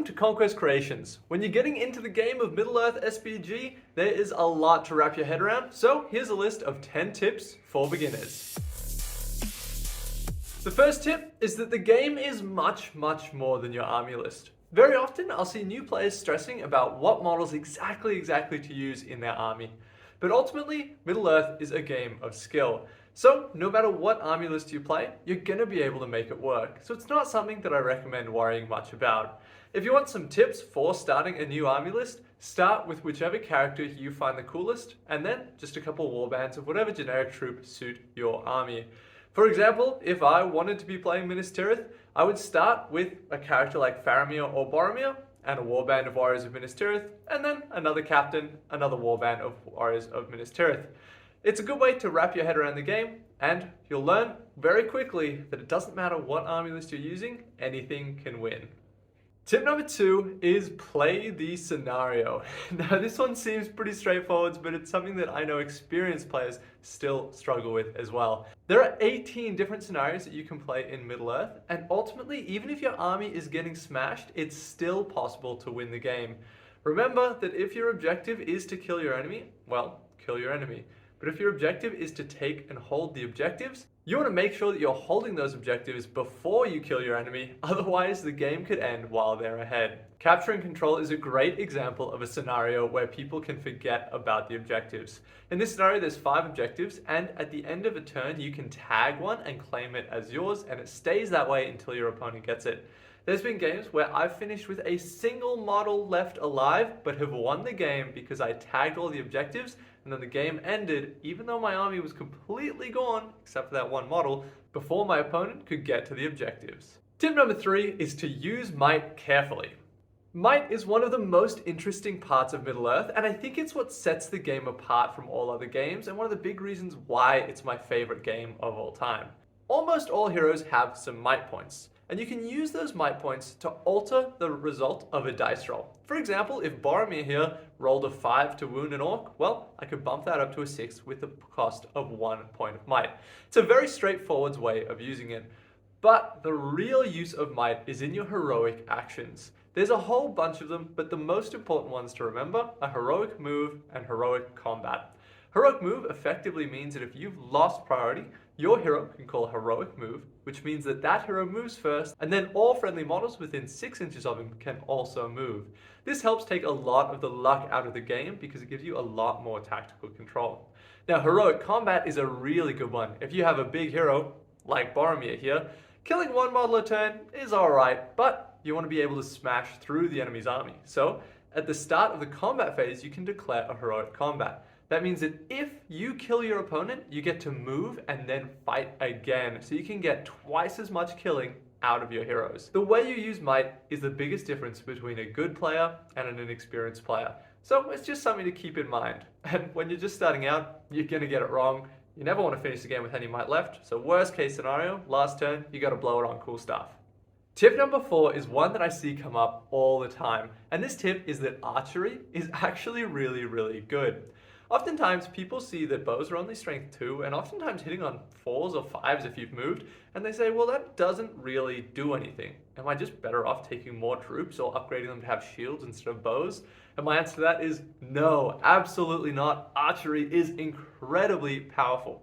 to Conquest Creations. When you're getting into the game of Middle-earth SBG, there is a lot to wrap your head around, so here's a list of 10 tips for beginners. The first tip is that the game is much more than your army list. Very often, I'll see new players stressing about what models exactly to use in their army. But ultimately, Middle-earth is a game of skill. So, no matter what army list you play, you're gonna be able to make it work. So it's not something that I recommend worrying much about. If you want some tips for starting a new army list, start with whichever character you find the coolest, and then just a couple warbands of whatever generic troop suit your army. For example, if I wanted to be playing Minas Tirith, I would start with a character like Faramir or Boromir, and a warband of Warriors of Minas Tirith, and then another captain, another warband of Warriors of Minas Tirith. It's a good way to wrap your head around the game, and you'll learn very quickly that it doesn't matter what army list you're using, anything can win. Tip number 2 is play the scenario. Now this one seems pretty straightforward, but it's something that I know experienced players still struggle with as well. There are 18 different scenarios that you can play in Middle-earth, and ultimately, even if your army is getting smashed, it's still possible to win the game. Remember that if your objective is to kill your enemy, well, kill your enemy. But if your objective is to take and hold the objectives, you want to make sure that you're holding those objectives before you kill your enemy, otherwise the game could end while they're ahead. Capturing control is a great example of a scenario where people can forget about the objectives. In this scenario, there's 5 objectives, and at the end of a turn, you can tag one and claim it as yours, and it stays that way until your opponent gets it. There's been games where I've finished with a single model left alive, but have won the game because I tagged all the objectives, and then the game ended, even though my army was completely gone, except for that one model, before my opponent could get to the objectives. Tip number 3 is to use might carefully. Might is one of the most interesting parts of Middle-earth, and I think it's what sets the game apart from all other games, and one of the big reasons why it's my favorite game of all time. Almost all heroes have some might points, and you can use those might points to alter the result of a dice roll. For example, if Boromir here rolled a 5 to wound an orc, well, I could bump that up to a 6 with the cost of 1 point of might. It's a very straightforward way of using it. But the real use of might is in your heroic actions. There's a whole bunch of them, but the most important ones to remember are heroic move and heroic combat. Heroic move effectively means that if you've lost priority, your hero can call a heroic move, which means that that hero moves first, and then all friendly models within 6 inches of him can also move. This helps take a lot of the luck out of the game because it gives you a lot more tactical control. Now, heroic combat is a really good one. If you have a big hero, like Boromir here, killing one model a turn is alright, but you want to be able to smash through the enemy's army. So, at the start of the combat phase, you can declare a heroic combat. That means that if you kill your opponent, you get to move and then fight again. So you can get twice as much killing out of your heroes. The way you use might is the biggest difference between a good player and an inexperienced player. So it's just something to keep in mind. And when you're just starting out, you're gonna get it wrong. You never want to finish the game with any might left. So worst case scenario, last turn, you gotta blow it on cool stuff. Tip number 4 is one that I see come up all the time. And this tip is that archery is actually really good. Oftentimes, people see that bows are only strength 2, and oftentimes hitting on 4s or 5s if you've moved, and they say, well, that doesn't really do anything. Am I just better off taking more troops or upgrading them to have shields instead of bows? And my answer to that is no, absolutely not. Archery is incredibly powerful.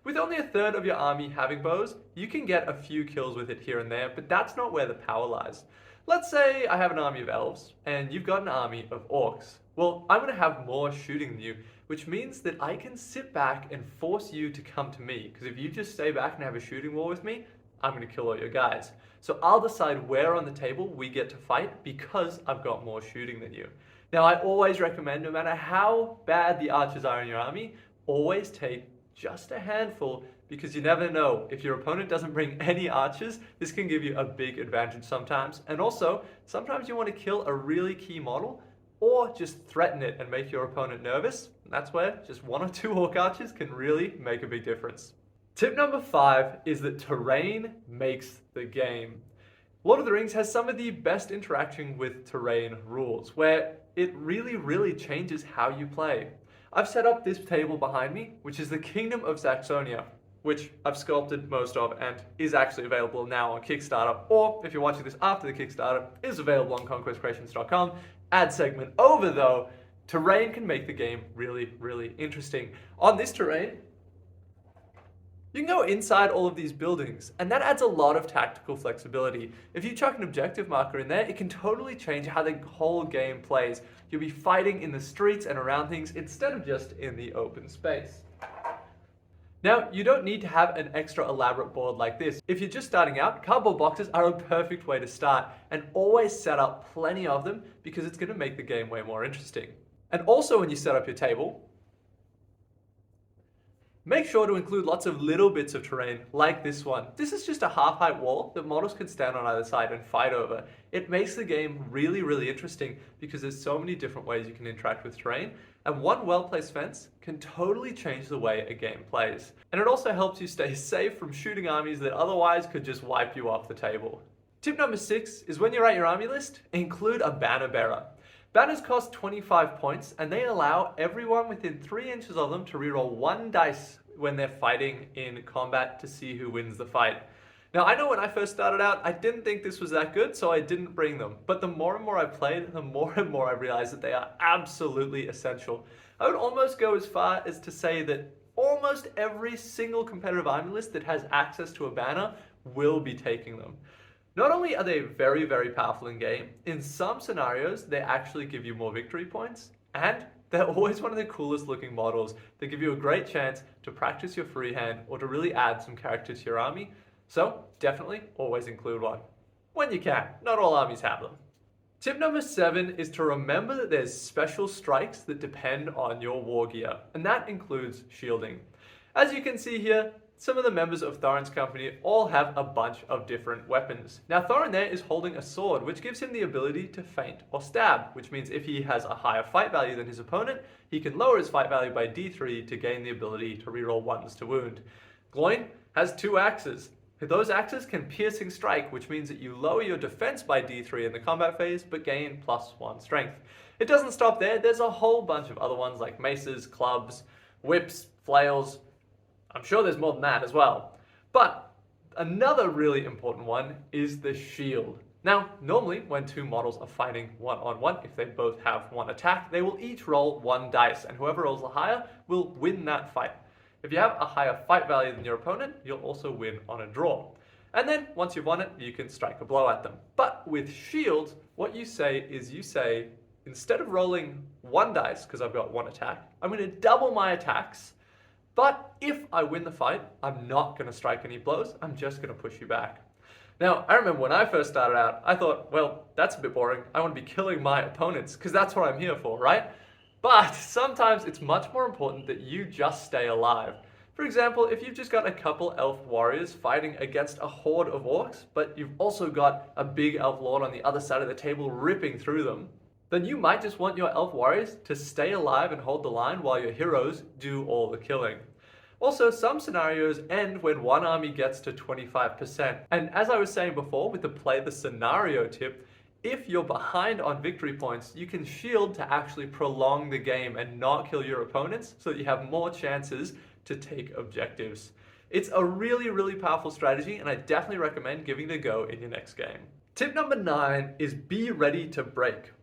With only a third of your army having bows, you can get a few kills with it here and there, but that's not where the power lies. Let's say I have an army of elves, and you've got an army of orcs. Well, I'm going to have more shooting than you, which means that I can sit back and force you to come to me, because if you just stay back and have a shooting war with me, I'm going to kill all your guys. So I'll decide where on the table we get to fight because I've got more shooting than you. Now, I always recommend, no matter how bad the archers are in your army, always take just a handful, because you never know. If your opponent doesn't bring any archers, this can give you a big advantage sometimes. And also, sometimes you want to kill a really key model, or just threaten it and make your opponent nervous. And that's where just 1 or 2 orc archers can really make a big difference. Tip number 5 is that terrain makes the game. Lord of the Rings has some of the best interaction with terrain rules, where it really changes how you play. I've set up this table behind me, which is the Kingdom of Saxonia. which I've sculpted most of and is actually available now on Kickstarter, or if you're watching this after the Kickstarter, is available on conquestcreations.com. Ad segment over though, terrain can make the game really, really interesting. On this terrain, you can go inside all of these buildings, and that adds a lot of tactical flexibility. If you chuck an objective marker in there, it can totally change how the whole game plays. You'll be fighting in the streets and around things instead of just in the open space. Now, you don't need to have an extra elaborate board like this. If you're just starting out, cardboard boxes are a perfect way to start, and always set up plenty of them because it's going to make the game way more interesting. And also when you set up your table, make sure to include lots of little bits of terrain like this one. This is just a half-height wall that models can stand on either side and fight over. It makes the game really, really interesting because there's so many different ways you can interact with terrain, and one well-placed fence can totally change the way a game plays. And it also helps you stay safe from shooting armies that otherwise could just wipe you off the table. Tip number 6 is when you're at your army list, include a banner bearer. Banners cost 25 points, and they allow everyone within 3 inches of them to reroll 1 dice when they're fighting in combat to see who wins the fight. Now, I know when I first started out, I didn't think this was that good, so I didn't bring them. But the more and more I played, the more and more I realized that they are absolutely essential. I would almost go as far as to say that almost every single competitive army list that has access to a banner will be taking them. Not only are they very, very powerful in game, in some scenarios they actually give you more victory points, and they're always one of the coolest looking models that give you a great chance to practice your freehand or to really add some character to your army. So definitely always include one. When you can, not all armies have them. Tip number 7 is to remember that there's special strikes that depend on your war gear, and that includes shielding. As you can see here, some of the members of Thorin's company all have a bunch of different weapons. Now Thorin there is holding a sword, which gives him the ability to feint or stab, which means if he has a higher fight value than his opponent, he can lower his fight value by d3 to gain the ability to reroll 1s to wound. Gloin has 2 axes. Those axes can piercing strike, which means that you lower your defense by d3 in the combat phase, but gain +1 strength. It doesn't stop there, there's a whole bunch of other ones like maces, clubs, whips, flails. I'm sure there's more than that as well. But another really important one is the shield. Now, normally when 2 models are fighting one-on-one, if they both have 1 attack, they will each roll 1 dice, and whoever rolls the higher will win that fight. If you have a higher fight value than your opponent, you'll also win on a draw. And then, once you've won it, you can strike a blow at them. But with shields, what you say is instead of rolling 1 dice, because I've got 1 attack, I'm going to double my attacks. But if I win the fight, I'm not going to strike any blows, I'm just going to push you back. Now, I remember when I first started out, I thought, well, that's a bit boring. I want to be killing my opponents, because that's what I'm here for, right? But sometimes it's much more important that you just stay alive. For example, if you've just got a couple elf warriors fighting against a horde of orcs, but you've also got a big elf lord on the other side of the table ripping through them, then you might just want your elf warriors to stay alive and hold the line while your heroes do all the killing. Also, some scenarios end when one army gets to 25%. And as I was saying before with the play the scenario tip, if you're behind on victory points, you can shield to actually prolong the game and not kill your opponents so that you have more chances to take objectives. It's a really, really powerful strategy, and I definitely recommend giving it a go in your next game. Tip number 9 is be ready to break.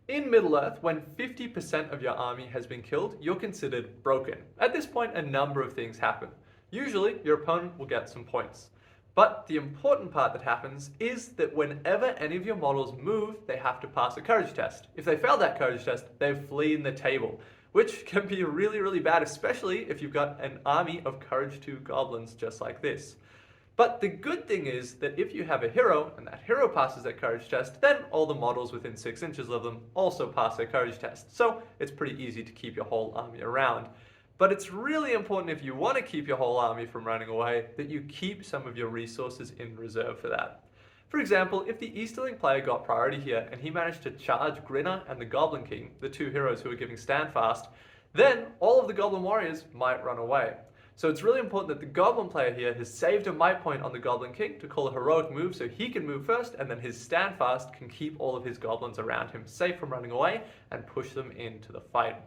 In Middle-earth, when 50% of your army has been killed, you're considered broken. At this point, a number of things happen. Usually, your opponent will get some points. But the important part that happens is that whenever any of your models move, they have to pass a courage test. If they fail that courage test, they flee in the table, which can be really, really bad, especially if you've got an army of courage 2 goblins just like this. But the good thing is that if you have a hero, and that hero passes that courage test, then all the models within 6 inches of them also pass their courage test. So it's pretty easy to keep your whole army around. But it's really important, if you want to keep your whole army from running away, that you keep some of your resources in reserve for that. For example, if the Easterling player got priority here and he managed to charge Grinner and the Goblin King, the 2 heroes who are giving Standfast, then all of the Goblin Warriors might run away. So it's really important that the Goblin player here has saved a might point on the Goblin King to call a heroic move so he can move first, and then his Standfast can keep all of his goblins around him safe from running away and push them into the fight.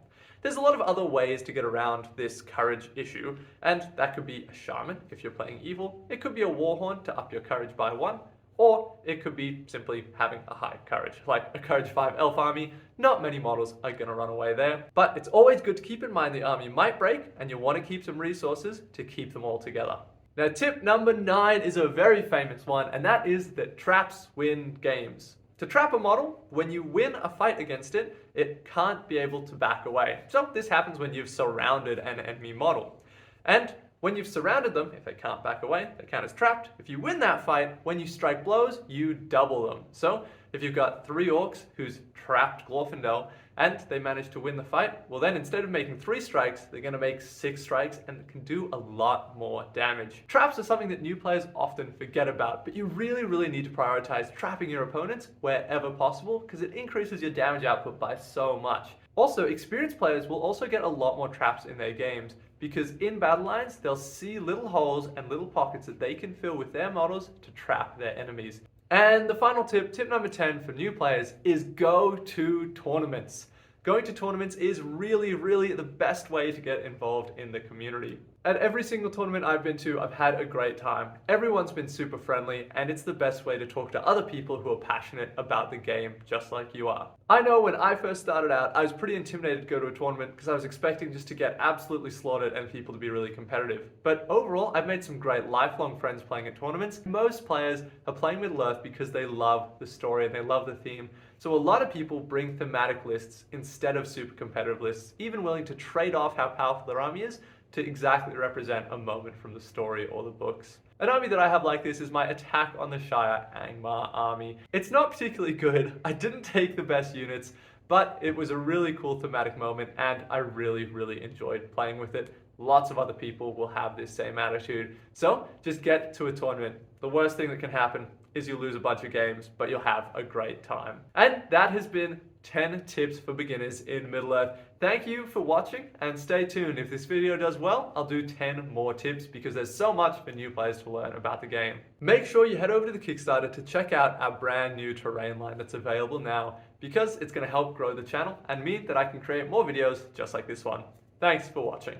There's a lot of other ways to get around this courage issue, and that could be a Shaman if you're playing evil, it could be a Warhorn to up your courage by 1, or it could be simply having a high courage, like a courage 5 elf army. Not many models are going to run away there, but it's always good to keep in mind the army might break and you'll want to keep some resources to keep them all together. Now tip number 9 is a very famous one, and that is that traps win games. To trap a model, when you win a fight against it, it can't be able to back away. So this happens when you've surrounded an enemy model. And when you've surrounded them, if they can't back away, they count as trapped. If you win that fight, when you strike blows, you double them. So if you've got 3 orcs who's trapped Glorfindel and they manage to win the fight, well then instead of making 3 strikes, they're going to make 6 strikes and can do a lot more damage. Traps are something that new players often forget about, but you really need to prioritize trapping your opponents wherever possible because it increases your damage output by so much. Also, experienced players will also get a lot more traps in their games because in battle lines, they'll see little holes and little pockets that they can fill with their models to trap their enemies. And the final tip, tip number 10 for new players, is go to tournaments. Going to tournaments is really the best way to get involved in the community. At every single tournament I've been to, I've had a great time. Everyone's been super friendly, and it's the best way to talk to other people who are passionate about the game, just like you are. I know when I first started out, I was pretty intimidated to go to a tournament because I was expecting just to get absolutely slaughtered and people to be really competitive. But overall, I've made some great lifelong friends playing at tournaments. Most players are playing Middle-earth because they love the story and they love the theme. So a lot of people bring thematic lists instead of super competitive lists, even willing to trade off how powerful their army is to exactly represent a moment from the story or the books. An army that I have like this is my Attack on the Shire Angmar army. It's not particularly good, I didn't take the best units, but it was a really cool thematic moment and I really enjoyed playing with it. Lots of other people will have this same attitude. So just get to a tournament. The worst thing that can happen is you lose a bunch of games, but you'll have a great time. And that has been 10 tips for beginners in Middle-earth. Thank you for watching and stay tuned. If this video does well, I'll do 10 more tips because there's so much for new players to learn about the game. Make sure you head over to the Kickstarter to check out our brand new terrain line that's available now because it's going to help grow the channel and mean that I can create more videos just like this one. Thanks for watching.